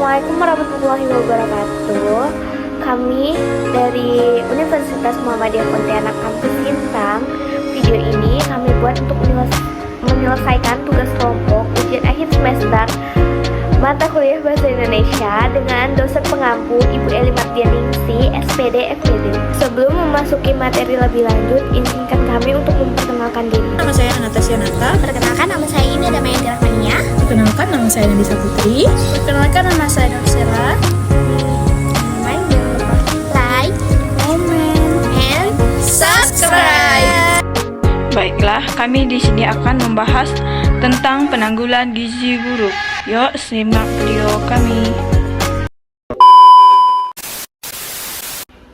Assalamualaikum warahmatullahi wabarakatuh. Kami dari Universitas Muhammadiyah Pontianak Kampus Sintang. Video ini kami buat untuk menyelesaikan tugas kelompok ujian akhir semester mata kuliah Bahasa Indonesia dengan dosen pengampu Ibu Eli Mardianingsi, SPD, FPD. Sebelum memasuki materi lebih lanjut, izinkan kami untuk memperkenalkan diri. Nama saya Anastasia Nata. Perkenalkan, nama saya Ina Damayanti Rahmania. Perkenalkan, nama saya Nandisa Putri. Perkenalkan, nama saya Nursela. Jangan lupa like, comment, and subscribe. Baiklah, kami di sini akan membahas tentang penanggulan gizi buruk. Yuk, simak video kami.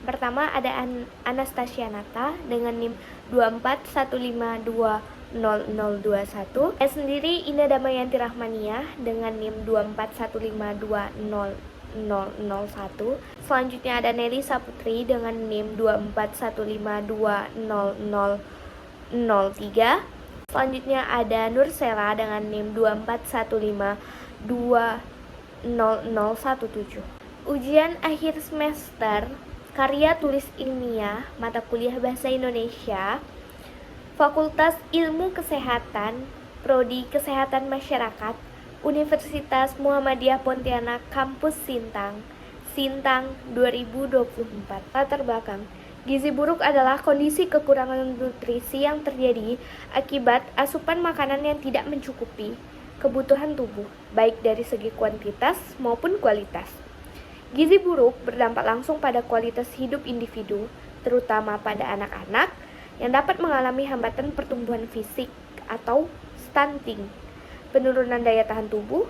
Pertama ada Anastasia Nata dengan NIM 241520021. Saya sendiri Ina Damayanti Rahmania dengan NIM 241520001. Selanjutnya ada Nelisa Putri dengan NIM 241520003. Selanjutnya ada Nursela dengan NIM 241520017. Ujian akhir semester karya tulis ilmiah mata kuliah Bahasa Indonesia, Fakultas Ilmu Kesehatan, Prodi Kesehatan Masyarakat, Universitas Muhammadiyah Pontianak Kampus Sintang, Sintang 2024. Latar belakang. Gizi buruk adalah kondisi kekurangan nutrisi yang terjadi akibat asupan makanan yang tidak mencukupi kebutuhan tubuh, baik dari segi kuantitas maupun kualitas. Gizi buruk berdampak langsung pada kualitas hidup individu, terutama pada anak-anak yang dapat mengalami hambatan pertumbuhan fisik atau stunting, penurunan daya tahan tubuh,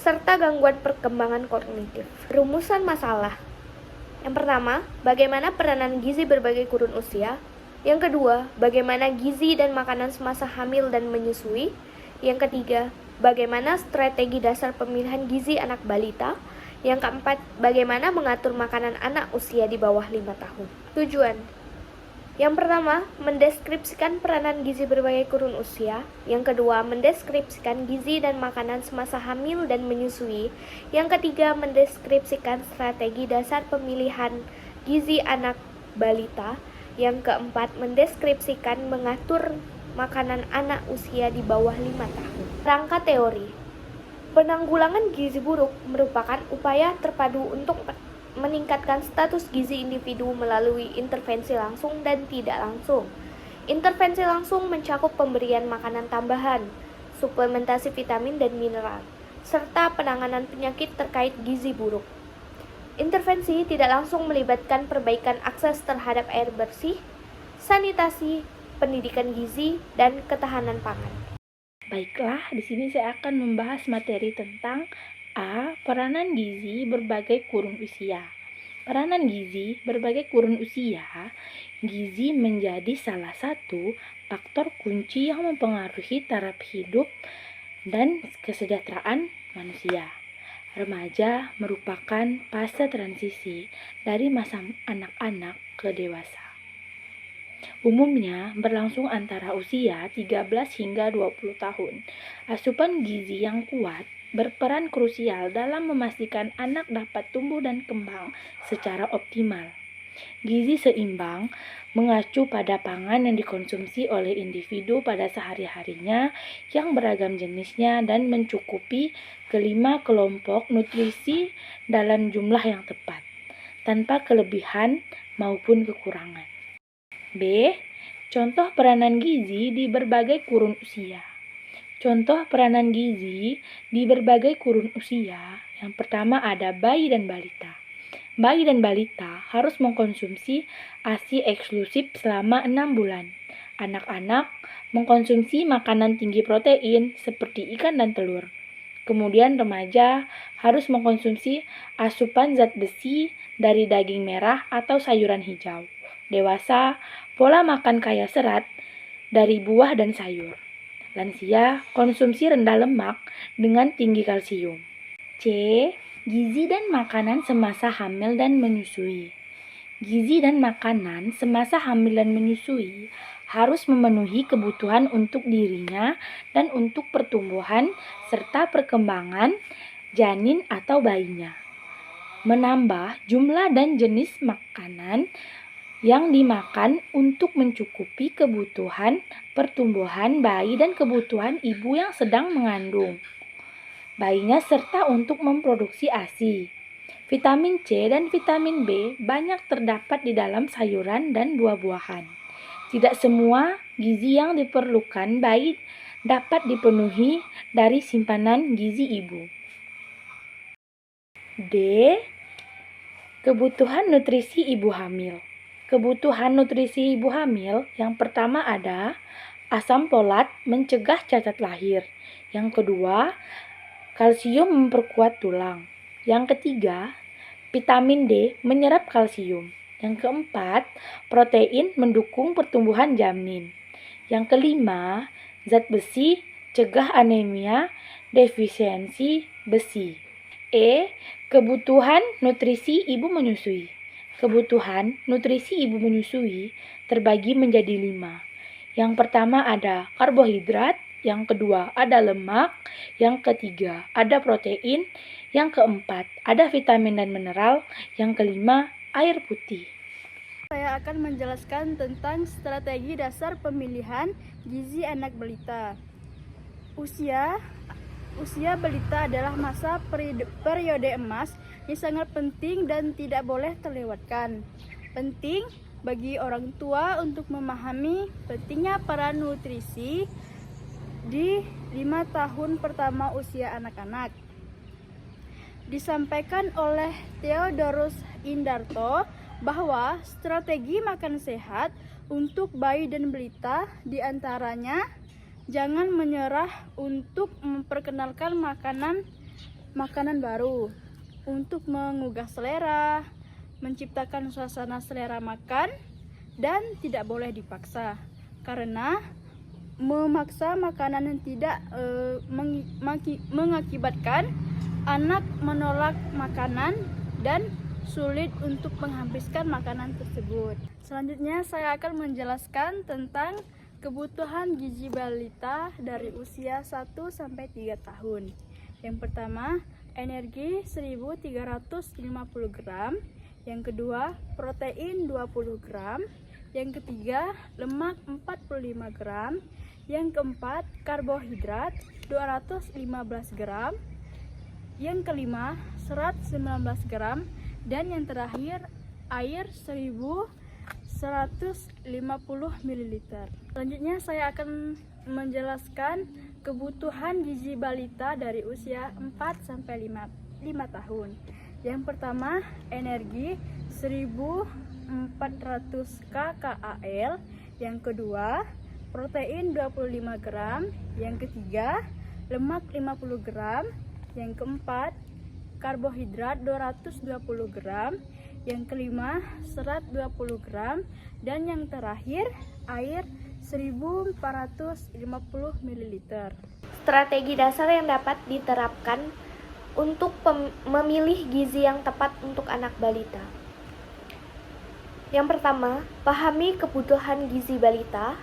serta gangguan perkembangan kognitif. Rumusan masalah. Yang pertama, bagaimana peranan gizi berbagai kurun usia. Yang kedua, bagaimana gizi dan makanan semasa hamil dan menyusui. Yang ketiga, bagaimana strategi dasar pemilihan gizi anak balita. Yang keempat, bagaimana mengatur makanan anak usia di bawah 5 tahun. Tujuan. Yang pertama, mendeskripsikan peranan gizi berbagai kurun usia. Yang kedua, mendeskripsikan gizi dan makanan semasa hamil dan menyusui. Yang ketiga, mendeskripsikan strategi dasar pemilihan gizi anak balita. Yang keempat, mendeskripsikan mengatur makanan anak usia di bawah 5 tahun. Rangka teori. Penanggulangan gizi buruk merupakan upaya terpadu untuk meningkatkan status gizi individu melalui intervensi langsung dan tidak langsung. Intervensi langsung mencakup pemberian makanan tambahan, suplementasi vitamin dan mineral, serta penanganan penyakit terkait gizi buruk. Intervensi tidak langsung melibatkan perbaikan akses terhadap air bersih, sanitasi, pendidikan gizi, dan ketahanan pangan. Baiklah, di sini saya akan membahas materi tentang A. Peranan gizi berbagai kurun usia. Peranan gizi berbagai kurun usia, gizi menjadi salah satu faktor kunci yang mempengaruhi taraf hidup dan kesejahteraan manusia. Remaja merupakan fase transisi dari masa anak-anak ke dewasa. Umumnya berlangsung antara usia 13 hingga 20 tahun. Asupan gizi yang kuat berperan krusial dalam memastikan anak dapat tumbuh dan kembang secara optimal. Gizi seimbang mengacu pada pangan yang dikonsumsi oleh individu pada sehari-harinya yang beragam jenisnya dan mencukupi kelima kelompok nutrisi dalam jumlah yang tepat, tanpa kelebihan maupun kekurangan. B. Contoh peranan gizi di berbagai kurun usia. Contoh peranan gizi di berbagai kurun usia. Yang pertama ada bayi dan balita. Bayi dan balita harus mengkonsumsi ASI eksklusif selama 6 bulan. Anak-anak mengkonsumsi makanan tinggi protein seperti ikan dan telur. Kemudian remaja harus mengkonsumsi asupan zat besi dari daging merah atau sayuran hijau. Dewasa, pola makan kaya serat dari buah dan sayur. Lansia, konsumsi rendah lemak dengan tinggi kalsium. C. Gizi dan makanan semasa hamil dan menyusui. Gizi dan makanan semasa hamil dan menyusui harus memenuhi kebutuhan untuk dirinya dan untuk pertumbuhan serta perkembangan janin atau bayinya. Menambah jumlah dan jenis makanan yang dimakan untuk mencukupi kebutuhan pertumbuhan bayi dan kebutuhan ibu yang sedang mengandung bayinya, serta untuk memproduksi ASI. Vitamin C dan vitamin B banyak terdapat di dalam sayuran dan buah-buahan. Tidak semua gizi yang diperlukan bayi dapat dipenuhi dari simpanan gizi ibu. D. Kebutuhan nutrisi ibu hamil. Kebutuhan nutrisi ibu hamil yang pertama ada asam folat mencegah cacat lahir. Yang kedua, kalsium memperkuat tulang. Yang ketiga, vitamin D menyerap kalsium. Yang keempat, protein mendukung pertumbuhan janin. Yang kelima, zat besi cegah anemia defisiensi besi. E. Kebutuhan nutrisi ibu menyusui. Kebutuhan nutrisi ibu menyusui terbagi menjadi 5. Yang pertama ada karbohidrat, yang kedua ada lemak, yang ketiga ada protein, yang keempat ada vitamin dan mineral, yang kelima air putih. Saya akan menjelaskan tentang strategi dasar pemilihan gizi anak balita. Usia balita adalah masa periode emas yang sangat penting dan tidak boleh terlewatkan. Penting bagi orang tua untuk memahami pentingnya peran nutrisi di 5 tahun pertama usia anak-anak. Disampaikan oleh Theodorus Indarto bahwa strategi makan sehat untuk bayi dan balita diantaranya jangan menyerah untuk memperkenalkan makanan baru, untuk mengugah selera, menciptakan suasana selera makan, dan tidak boleh dipaksa, karena memaksa makanan yang tidak mengakibatkan anak menolak makanan dan sulit untuk menghabiskan makanan tersebut. Selanjutnya saya akan menjelaskan tentang kebutuhan gizi balita dari usia 1-3 tahun. Yang pertama, energi 1350 gram. Yang kedua, protein 20 gram. Yang ketiga, lemak 45 gram. Yang keempat, karbohidrat 215 gram. Yang kelima, serat 19 gram. Dan yang terakhir, air 1150 ml. Selanjutnya saya akan menjelaskan kebutuhan gizi balita dari usia 4-5 tahun. Yang pertama, energi 1400 kcal. Yang kedua, protein 25 gram. Yang ketiga, lemak 50 gram. Yang keempat, karbohidrat 220 gram. Yang kelima, serat 20 gram. Dan yang terakhir, air 1450 ml. Strategi dasar yang dapat diterapkan untuk memilih gizi yang tepat untuk anak balita. Yang pertama, pahami kebutuhan gizi balita.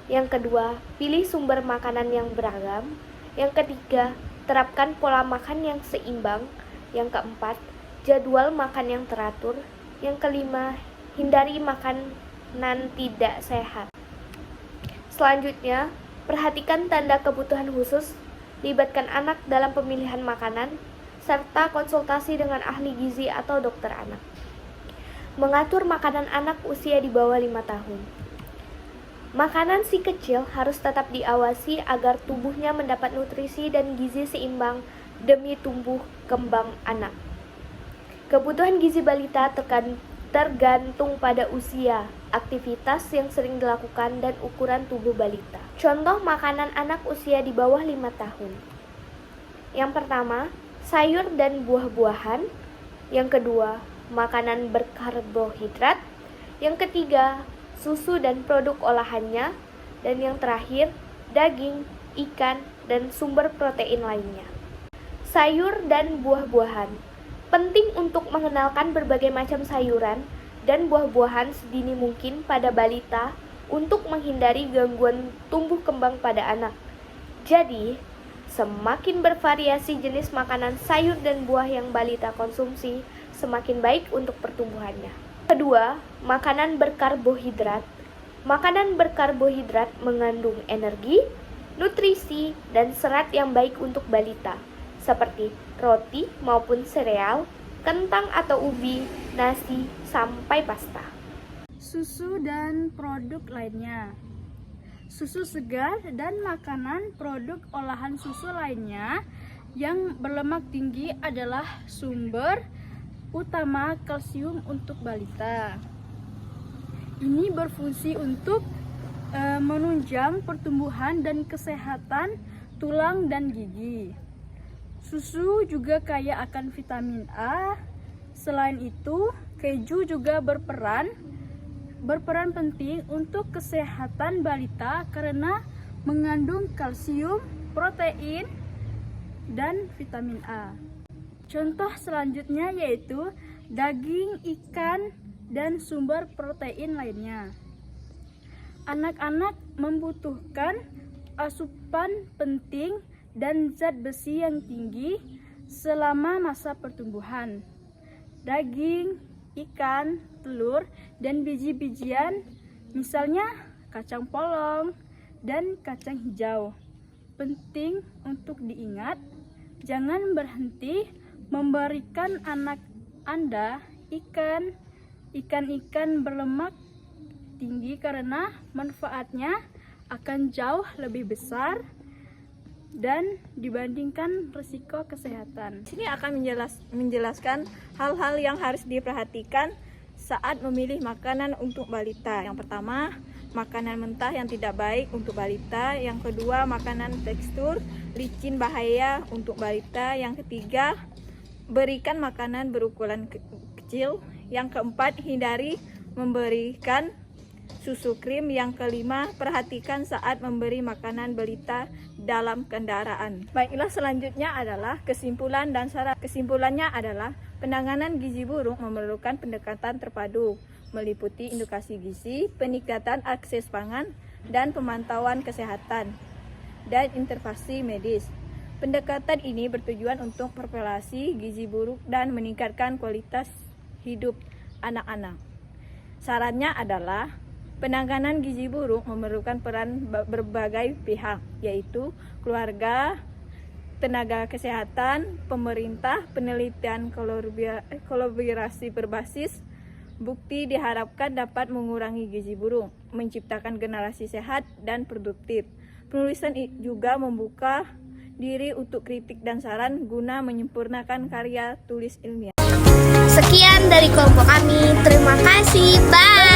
Yang kedua, pilih sumber makanan yang beragam. Yang ketiga, terapkan pola makan yang seimbang. Yang keempat, jadwal makan yang teratur. Yang kelima, hindari makanan tidak sehat. Selanjutnya, perhatikan tanda kebutuhan khusus, libatkan anak dalam pemilihan makanan, serta konsultasi dengan ahli gizi atau dokter anak. Mengatur makanan anak usia di bawah 5 tahun. Makanan si kecil harus tetap diawasi agar tubuhnya mendapat nutrisi dan gizi seimbang demi tumbuh kembang anak. Kebutuhan gizi balita tergantung pada usia, aktivitas yang sering dilakukan, dan ukuran tubuh balita. Contoh makanan anak usia di bawah 5 tahun. Yang pertama, sayur dan buah-buahan. Yang kedua, makanan berkarbohidrat. Yang ketiga, susu dan produk olahannya. Dan yang terakhir, daging, ikan, dan sumber protein lainnya. Sayur dan buah-buahan. Penting untuk mengenalkan berbagai macam sayuran dan buah-buahan sedini mungkin pada balita untuk menghindari gangguan tumbuh kembang pada anak. Jadi, Semakin bervariasi jenis makanan sayur dan buah yang balita konsumsi, semakin baik untuk pertumbuhannya. Kedua, makanan berkarbohidrat. Makanan berkarbohidrat mengandung energi, nutrisi, dan serat yang baik untuk balita, seperti roti maupun sereal, kentang atau ubi, nasi, sampai pasta. Susu dan produk lainnya. Susu segar dan makanan produk olahan susu lainnya yang berlemak tinggi adalah sumber utama kalsium untuk balita. Ini berfungsi untuk menunjang pertumbuhan dan kesehatan tulang dan gigi. Susu juga kaya akan vitamin A. Selain itu, keju juga berperan penting untuk kesehatan balita karena mengandung kalsium, protein, dan vitamin A. Contoh selanjutnya yaitu daging, ikan, dan sumber protein lainnya. Anak-anak membutuhkan asupan penting dan zat besi yang tinggi selama masa pertumbuhan. Daging, ikan, telur, dan biji-bijian, misalnya kacang polong dan kacang hijau. Penting untuk diingat, jangan berhenti memberikan anak Anda ikan berlemak tinggi karena manfaatnya akan jauh lebih besar dan dibandingkan risiko kesehatan. Sini akan menjelaskan hal-hal yang harus diperhatikan saat memilih makanan untuk balita. Yang pertama, makanan mentah yang tidak baik untuk balita. Yang kedua, makanan tekstur licin bahaya untuk balita. Yang ketiga, berikan makanan berukuran kecil. Yang keempat, hindari memberikan susu krim. Yang kelima, perhatikan saat memberi makanan balita dalam kendaraan. Baiklah, selanjutnya adalah kesimpulan dan syarat. Kesimpulannya adalah penanganan gizi buruk memerlukan pendekatan terpadu, meliputi edukasi gizi, peningkatan akses pangan, dan pemantauan kesehatan, dan intervensi medis. Pendekatan ini bertujuan untuk prevensi gizi buruk dan meningkatkan kualitas hidup anak-anak. Sarannya adalah penanganan gizi buruk memerlukan peran berbagai pihak, yaitu keluarga, tenaga kesehatan, pemerintah, penelitian kolaborasi berbasis bukti diharapkan dapat mengurangi gizi buruk, menciptakan generasi sehat dan produktif. Penulisan juga membuka diri untuk kritik dan saran guna menyempurnakan karya tulis ilmiah. Sekian dari kelompok kami. Terima kasih. Bye.